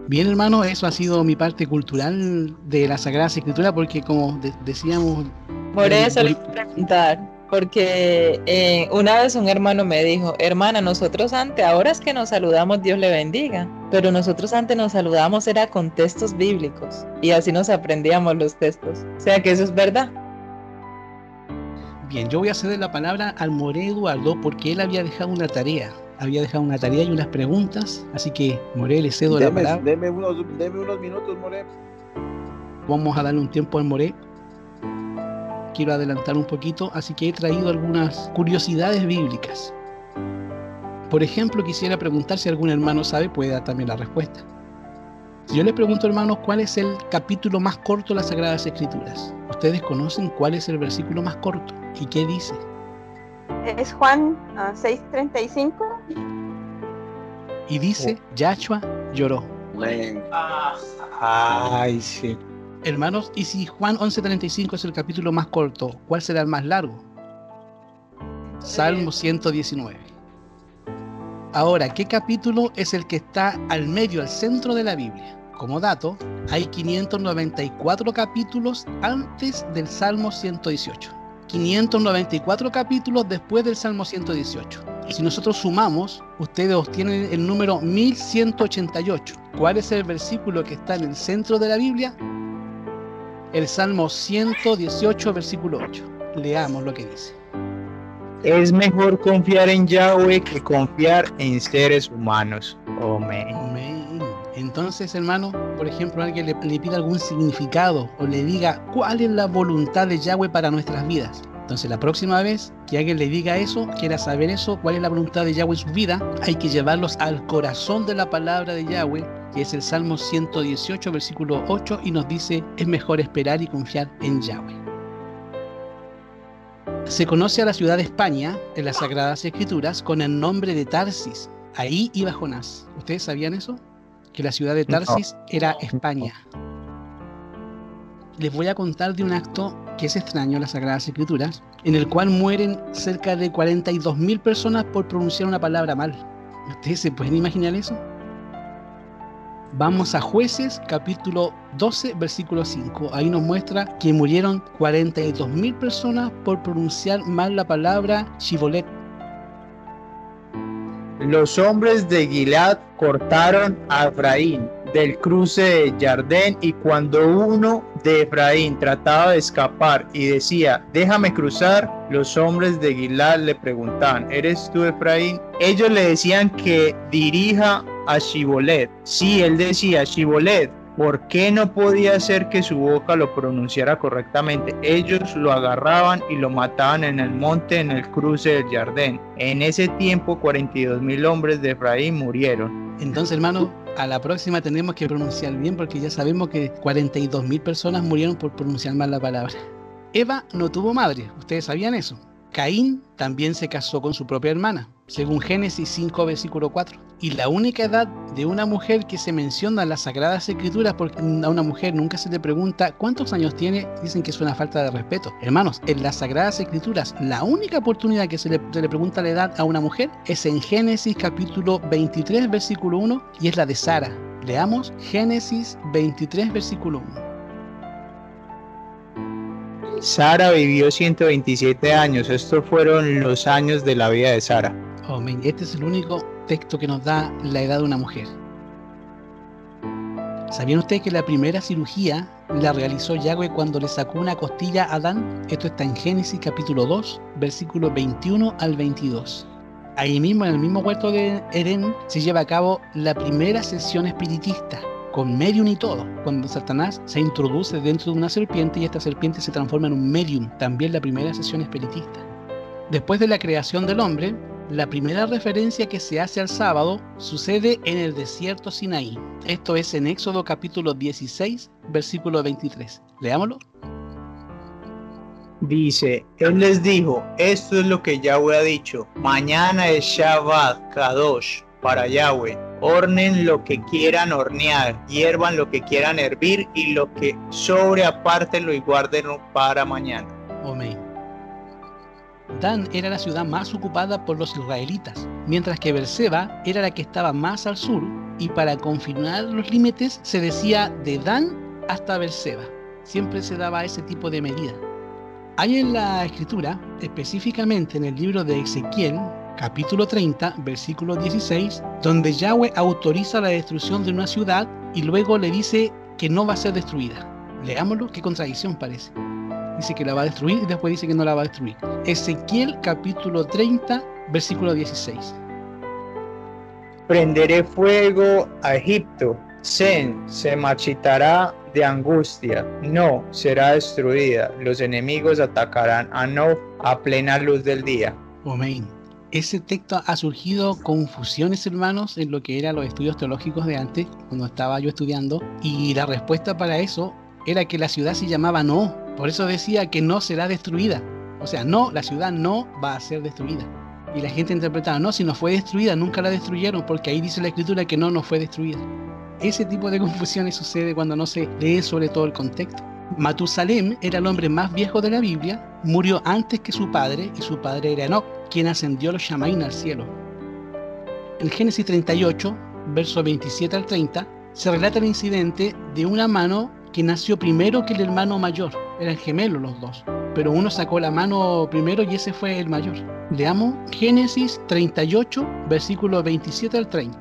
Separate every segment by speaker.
Speaker 1: Bien, hermano, eso ha sido mi parte cultural de la Sagrada Escritura, porque como decíamos,
Speaker 2: Por eso le iba a preguntar, porque una vez un hermano me dijo, hermana, nosotros antes, ahora es que nos saludamos, Dios le bendiga, pero nosotros antes nos saludamos era con textos bíblicos y así nos aprendíamos los textos. O sea que eso es verdad.
Speaker 1: bien, yo voy a ceder la palabra al Moré Eduardo porque él había dejado una tarea. Había dejado una tarea y unas preguntas, así que Moré, le cedo la palabra.
Speaker 3: Deme unos minutos, More.
Speaker 1: Vamos a darle un tiempo al Moré. Quiero adelantar un poquito, así que he traído algunas curiosidades bíblicas. Por ejemplo, quisiera preguntar si algún hermano sabe, puede dar también la respuesta. Si yo les pregunto, hermanos, ¿cuál es el capítulo más corto de las Sagradas Escrituras? ¿Ustedes conocen cuál es el versículo más corto? ¿Y qué dice?
Speaker 4: Es Juan 6:35.
Speaker 1: Y dice, Yahshua lloró.
Speaker 3: Ay, sí.
Speaker 1: Hermanos, y si Juan 11:35 es el capítulo más corto, ¿cuál será el más largo? Salmo 119. Ahora, ¿qué capítulo es el que está al medio, al centro de la Biblia? Como dato, hay 594 capítulos antes del Salmo 118. 594 capítulos después del Salmo 118. Si nosotros sumamos, ustedes obtienen el número 1188. ¿Cuál es el versículo que está en el centro de la Biblia? El Salmo 118, versículo 8. Leamos lo que dice.
Speaker 5: Es mejor confiar en Yahweh que confiar en seres humanos. Amén.
Speaker 1: Amén. Entonces, hermano, por ejemplo, alguien le pida algún significado o le diga cuál es la voluntad de Yahweh para nuestras vidas. Entonces, la próxima vez que alguien le diga eso, quiera saber eso, cuál es la voluntad de Yahweh en su vida, hay que llevarlos al corazón de la palabra de Yahweh, que es el Salmo 118, versículo 8, y nos dice, es mejor esperar y confiar en Yahweh. Se conoce a la ciudad de España, en las Sagradas Escrituras, con el nombre de Tarsis. Ahí iba Jonás. ¿Ustedes sabían eso? Que la ciudad de Tarsis era España. Les voy a contar de un acto que es extraño en las Sagradas Escrituras, en el cual mueren cerca de 42.000 personas por pronunciar una palabra mal. ¿Ustedes se pueden imaginar eso? Vamos a Jueces, capítulo 12, versículo 5. Ahí nos muestra que murieron 42.000 personas por pronunciar mal la palabra Shibolet.
Speaker 5: Los hombres de Gilad cortaron a Efraín del cruce de Jardén, y cuando uno de Efraín trataba de escapar y decía, déjame cruzar, los hombres de Gilad le preguntaban, ¿eres tú Efraín? Ellos le decían que dirija a Shibolet. Sí, él decía Shibolet. ¿Por qué no podía hacer que su boca lo pronunciara correctamente? Ellos lo agarraban y lo mataban en el monte en el cruce del Jardín. En ese tiempo 42.000 hombres de Efraín murieron.
Speaker 1: Entonces, hermano, a la próxima tendremos que pronunciar bien, porque ya sabemos que 42.000 personas murieron por pronunciar mal la palabra. Eva no tuvo madre, ¿ustedes sabían eso? Caín también se casó con su propia hermana, según Génesis 5, versículo 4. Y la única edad de una mujer que se menciona en las Sagradas Escrituras, porque a una mujer nunca se le pregunta cuántos años tiene, dicen que es una falta de respeto. Hermanos, en las Sagradas Escrituras, la única oportunidad que se le pregunta la edad a una mujer es en Génesis capítulo 23, versículo 1, y es la de Sara. Leamos Génesis 23, versículo 1.
Speaker 5: Sara vivió 127 años. Estos fueron los años de la vida de Sara.
Speaker 1: Amén. Este es el único texto que nos da la edad de una mujer. ¿Sabían ustedes que la primera cirugía la realizó Yahweh cuando le sacó una costilla a Adán? Esto está en Génesis capítulo 2, versículos 21 al 22. Ahí mismo, en el mismo huerto de Edén, se lleva a cabo la primera sesión espiritista, con medium y todo, cuando Satanás se introduce dentro de una serpiente y esta serpiente se transforma en un medium, también la primera sesión espiritista. Después de la creación del hombre, la primera referencia que se hace al sábado sucede en el desierto Sinaí. Esto es en Éxodo capítulo 16, versículo 23. Leámoslo.
Speaker 5: Dice, él les dijo, esto es lo que Yahweh ha dicho, mañana es Shabbat Kadosh para Yahweh. Hornen lo que quieran hornear, hiervan lo que quieran hervir, y lo que sobre apártenlo y guárdenlo para mañana.
Speaker 1: Amén. Dan era la ciudad más ocupada por los israelitas, mientras que Berseba era la que estaba más al sur, y para confirmar los límites se decía de Dan hasta Beerseba. Siempre se daba ese tipo de medida. Hay en la escritura, específicamente en el libro de Ezequiel, capítulo 30, versículo 16, donde Yahweh autoriza la destrucción de una ciudad y luego le dice que no va a ser destruida. Leámoslo, qué contradicción parece. Dice que la va a destruir y después dice que no la va a destruir. Ezequiel capítulo 30, versículo 16.
Speaker 5: Prenderé fuego a Egipto, Sen se marchitará de angustia, no será destruida. Los enemigos atacarán a Nob a plena luz del día.
Speaker 1: Amén. Ese texto ha surgido confusiones, hermanos, en lo que eran los estudios teológicos de antes, cuando estaba yo estudiando, y la respuesta para eso era que la ciudad se llamaba No. Por eso decía que no será destruida. O sea, no, la ciudad no va a ser destruida. Y la gente interpretaba, no, si no fue destruida, nunca la destruyeron, porque ahí dice la escritura que no fue destruida. Ese tipo de confusiones sucede cuando no se lee sobre todo el contexto. Matusalem era el hombre más viejo de la Biblia, murió antes que su padre, y su padre era Enoc, quien ascendió los Shamaín al cielo. En Génesis 38, versos 27 al 30, se relata el incidente de una mano que nació primero que el hermano mayor. Eran gemelos los dos, pero uno sacó la mano primero y ese fue el mayor. Leamos Génesis 38, versículos 27 al 30.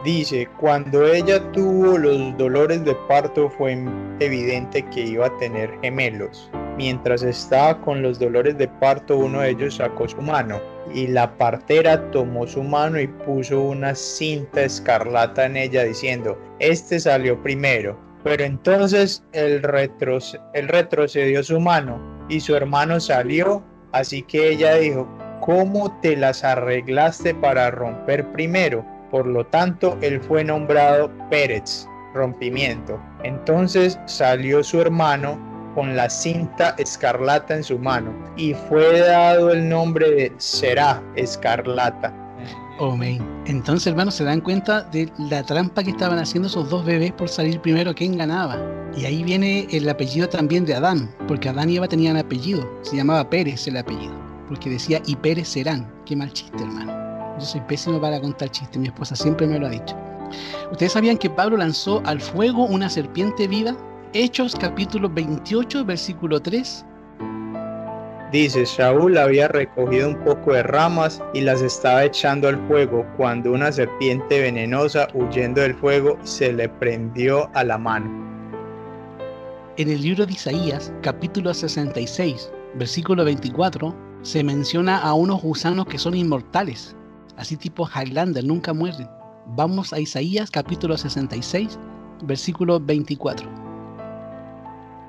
Speaker 5: Dice, cuando ella tuvo los dolores de parto fue evidente que iba a tener gemelos. Mientras estaba con los dolores de parto, uno de ellos sacó su mano, y la partera tomó su mano y puso una cinta escarlata en ella, diciendo, este salió primero. Pero entonces él retrocedió su mano, y su hermano salió, así que ella dijo, ¿cómo te las arreglaste para romper primero? Por lo tanto, él fue nombrado Pérez, rompimiento. Entonces salió su hermano con la cinta escarlata en su mano, y fue dado el nombre de Será, escarlata.
Speaker 1: Amén. Entonces, hermanos, se dan cuenta de la trampa que estaban haciendo esos dos bebés por salir primero, quién ganaba. Y ahí viene el apellido también de Adán, porque Adán y Eva tenían apellido, se llamaba Pérez el apellido, porque decía y Pérez serán. Qué mal chiste, hermano. Yo soy pésimo para contar chistes, mi esposa siempre me lo ha dicho. ¿Ustedes sabían que Pablo lanzó al fuego una serpiente viva? Hechos capítulo 28, versículo 3.
Speaker 5: Dice, Saúl había recogido un poco de ramas y las estaba echando al fuego, cuando una serpiente venenosa, huyendo del fuego, se le prendió a la mano.
Speaker 1: En el libro de Isaías, capítulo 66, versículo 24, se menciona a unos gusanos que son inmortales, así tipo Highlander, nunca mueren. Vamos a Isaías capítulo 66, versículo 24.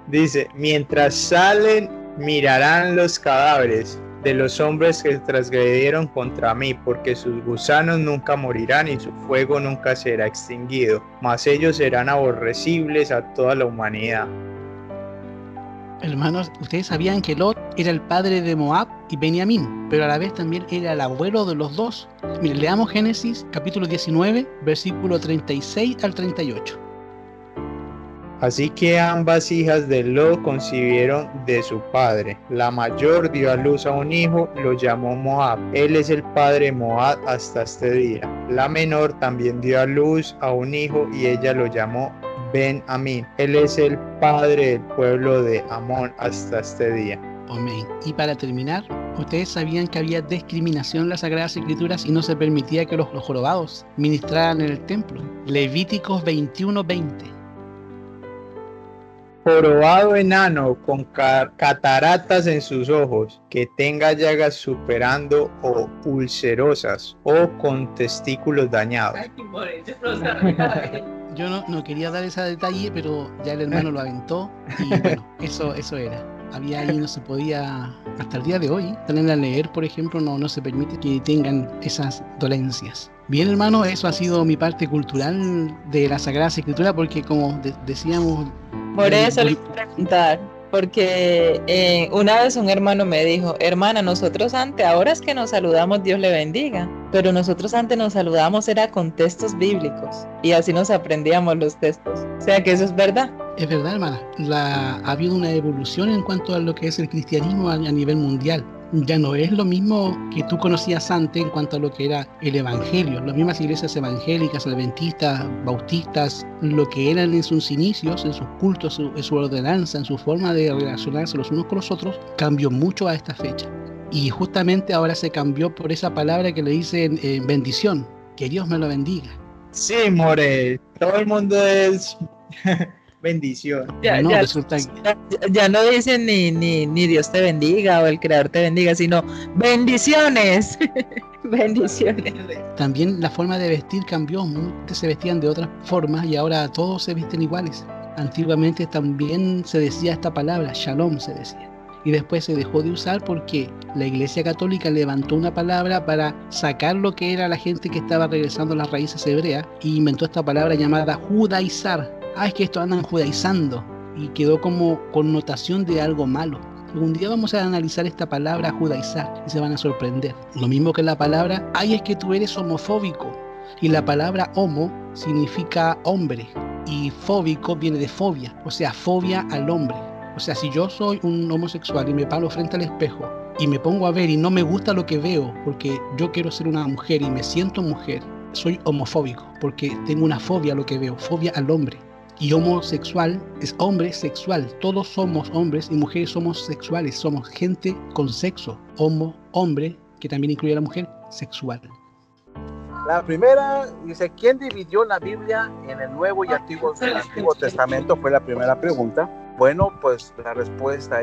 Speaker 5: Dice, mientras salen, mirarán los cadáveres de los hombres que transgredieron contra mí, porque sus gusanos nunca morirán y su fuego nunca será extinguido, mas ellos serán aborrecibles a toda la humanidad.
Speaker 1: Hermanos, ustedes sabían que Lot era el padre de Moab y Benjamín, pero a la vez también era el abuelo de los dos. Miren, leamos Génesis capítulo 19, versículo 36 al 38.
Speaker 5: Así que ambas hijas de Lot concibieron de su padre. La mayor dio a luz a un hijo, lo llamó Moab. Él es el padre de Moab hasta este día. La menor también dio a luz a un hijo y ella lo llamó Ben-Amín. Él es el padre del pueblo de Amón hasta este día.
Speaker 1: Amén. Y para terminar, ¿ustedes sabían que había discriminación en las Sagradas Escrituras y no se permitía que los jorobados ministraran en el templo? Levíticos 21:20.
Speaker 5: Jorobado enano con cataratas en sus ojos, que tenga llagas superando o ulcerosas o con testículos dañados.
Speaker 1: Yo no quería dar ese detalle, pero ya el hermano lo aventó y bueno, eso era. Había ahí, no se podía, hasta el día de hoy, tener a leer, por ejemplo, no se permite que tengan esas dolencias. Bien, hermano, eso ha sido mi parte cultural de la Sagrada Escritura, porque como decíamos...
Speaker 2: Por eso le voy a preguntar, porque una vez un hermano me dijo, hermana, nosotros antes, ahora es que nos saludamos, Dios le bendiga, pero nosotros antes nos saludamos era con textos bíblicos, y así nos aprendíamos los textos. O sea que eso es verdad.
Speaker 1: Es verdad, hermana. Ha habido una evolución en cuanto a lo que es el cristianismo a nivel mundial. ya no es lo mismo que tú conocías antes en cuanto a lo que era el evangelio. Las mismas iglesias evangélicas, adventistas, bautistas, lo que eran en sus inicios, en sus cultos, en su ordenanza, en su forma de relacionarse los unos con los otros, cambió mucho a esta fecha. Y justamente ahora se cambió por esa palabra que le dicen bendición, que Dios me lo bendiga.
Speaker 5: Sí, more, todo el mundo es bendición.
Speaker 2: Ya no dicen ni Dios te bendiga o el Creador te bendiga, sino bendiciones. Bendiciones.
Speaker 1: También la forma de vestir cambió, muchos se vestían de otras formas y ahora todos se visten iguales. Antiguamente también se decía esta palabra, shalom se decía. Y después se dejó de usar porque la Iglesia Católica levantó una palabra para sacar lo que era la gente que estaba regresando a las raíces hebreas y inventó esta palabra llamada judaizar. Es que esto andan judaizando, y quedó como connotación de algo malo. Un día vamos a analizar esta palabra judaizar y se van a sorprender. Lo mismo que la palabra, es que tú eres homofóbico. Y la palabra homo significa hombre y fóbico viene de fobia, o sea, fobia al hombre. O sea, si yo soy un homosexual y me paro frente al espejo y me pongo a ver y no me gusta lo que veo porque yo quiero ser una mujer y me siento mujer, soy homofóbico porque tengo una fobia a lo que veo, fobia al hombre. Y homosexual es hombre sexual. Todos somos hombres y mujeres somos sexuales. Somos gente con sexo. Hombre, que también incluye a la mujer, sexual.
Speaker 3: La primera dice, ¿quién dividió la Biblia en el Nuevo y Antiguo Testamento? Fue la primera pregunta. Bueno, pues la respuesta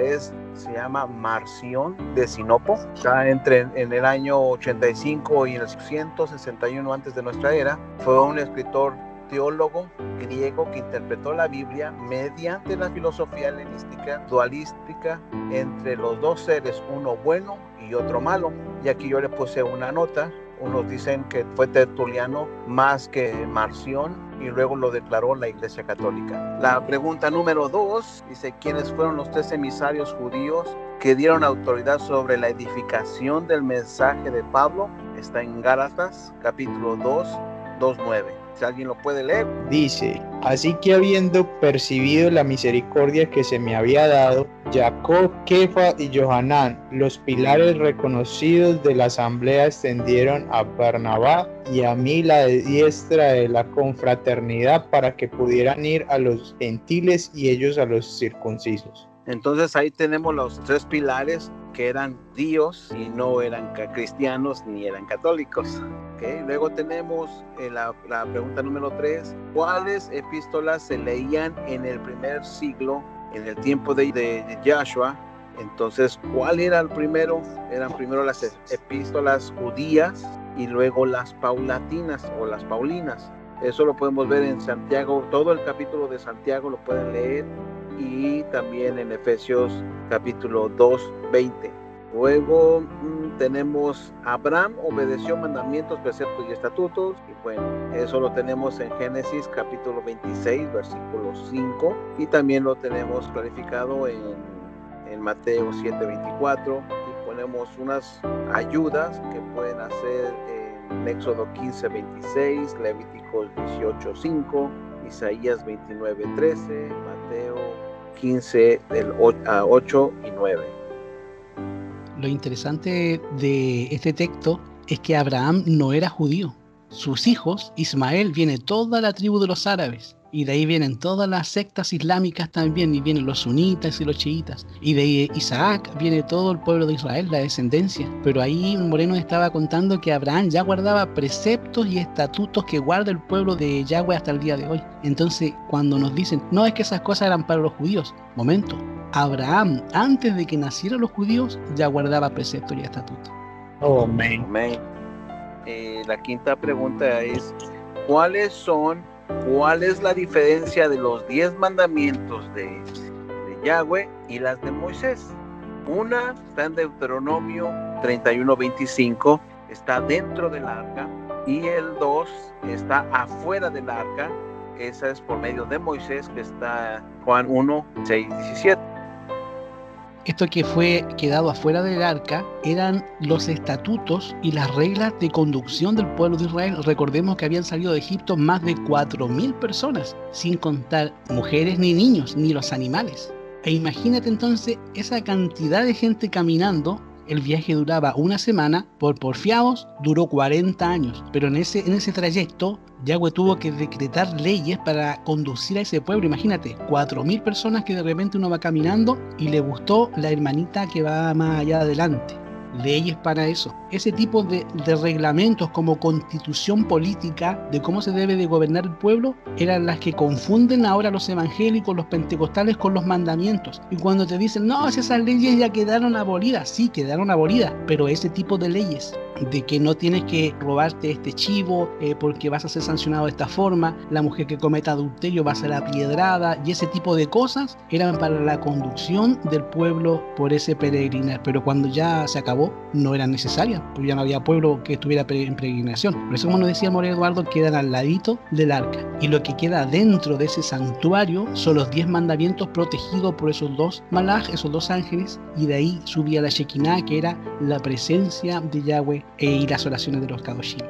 Speaker 3: se llama Marción de Sinopo. Está en el año 85 y en el 161 antes de nuestra era. Fue un escritor teólogo griego que interpretó la Biblia mediante la filosofía helenística dualística entre los dos seres, uno bueno y otro malo. Y aquí yo le puse una nota. Unos dicen que fue Tertuliano más que Marción y luego lo declaró la Iglesia Católica. La pregunta número 2 dice, ¿quiénes fueron los 3 emisarios judíos que dieron autoridad sobre la edificación del mensaje de Pablo? Está en Gálatas, capítulo 2, 2:9. Si alguien lo puede leer.
Speaker 5: Dice, así que habiendo percibido la misericordia que se me había dado, Jacob, Kefa y Johanán, los pilares reconocidos de la asamblea, extendieron a Barnabá y a mí la diestra de la confraternidad para que pudieran ir a los gentiles y ellos a los circuncisos.
Speaker 3: Entonces ahí tenemos los 3 pilares que eran judíos y no eran cristianos ni eran católicos. ¿Okay? Luego tenemos la pregunta número 3. ¿Cuáles epístolas se leían en el primer siglo, en el tiempo de Yahshua? Entonces, ¿cuál era el primero? Eran primero las epístolas judías y luego las paulatinas o las paulinas. Eso lo podemos ver en Santiago, todo el capítulo de Santiago lo pueden leer, y también en Efesios capítulo 2:20. Luego tenemos Abraham obedeció mandamientos, preceptos y estatutos, y bueno, eso lo tenemos en Génesis capítulo 26 versículo 5, y también lo tenemos clarificado en Mateo 7:24, y ponemos unas ayudas que pueden hacer en Éxodo 15:26, Levíticos 18:5, Isaías 29:13, Mateo 15 del 8 y 9.
Speaker 1: Lo interesante de este texto es que Abraham no era judío. Sus hijos, Ismael, viene toda la tribu de los árabes. Y de ahí vienen todas las sectas islámicas también, y vienen los sunitas y los chiitas. Y de Isaac viene todo el pueblo de Israel, la descendencia. Pero ahí Moreno estaba contando que Abraham ya guardaba preceptos y estatutos que guarda el pueblo de Yahweh hasta el día de hoy. Entonces, cuando nos dicen, no es que esas cosas eran para los judíos, momento, Abraham, antes de que nacieran los judíos, ya guardaba preceptos y estatutos.
Speaker 5: Oh, amén.
Speaker 3: La quinta pregunta es, ¿cuál es la diferencia de los 10 mandamientos de Yahweh y las de Moisés? Una está en Deuteronomio 31:25, está dentro del arca, y el 2 está afuera del arca. Esa es por medio de Moisés, que está Juan 1:6-17.
Speaker 1: Esto que fue quedado afuera del arca eran los estatutos y las reglas de conducción del pueblo de Israel. Recordemos que habían salido de Egipto más de 4.000 personas, sin contar mujeres ni niños, ni los animales. E imagínate entonces esa cantidad de gente caminando el viaje duraba una semana, por porfiados duró 40 años, pero en ese trayecto Yahweh tuvo que decretar leyes para conducir a ese pueblo. Imagínate, 4.000 personas que de repente uno va caminando y le gustó la hermanita que va más allá adelante. Leyes para eso. Ese tipo de reglamentos como constitución política de cómo se debe de gobernar el pueblo eran las que confunden ahora los evangélicos, los pentecostales con los mandamientos. Y cuando te dicen, no, esas leyes ya quedaron abolidas, sí, quedaron abolidas, pero ese tipo de leyes de que no tienes que robarte este chivo porque vas a ser sancionado de esta forma, la mujer que cometa adulterio va a ser apiedrada, y ese tipo de cosas eran para la conducción del pueblo por ese peregrinar, pero cuando ya se acabó no eran necesarias, porque ya no había pueblo que estuviera en peregrinación. Por eso, como nos decía Moreno Eduardo, quedan al ladito del arca, y lo que queda dentro de ese santuario son los 10 mandamientos protegidos por esos dos malaj, esos dos ángeles, y de ahí subía la Shekinah, que era la presencia de Yahweh y las oraciones de los Kadoshim.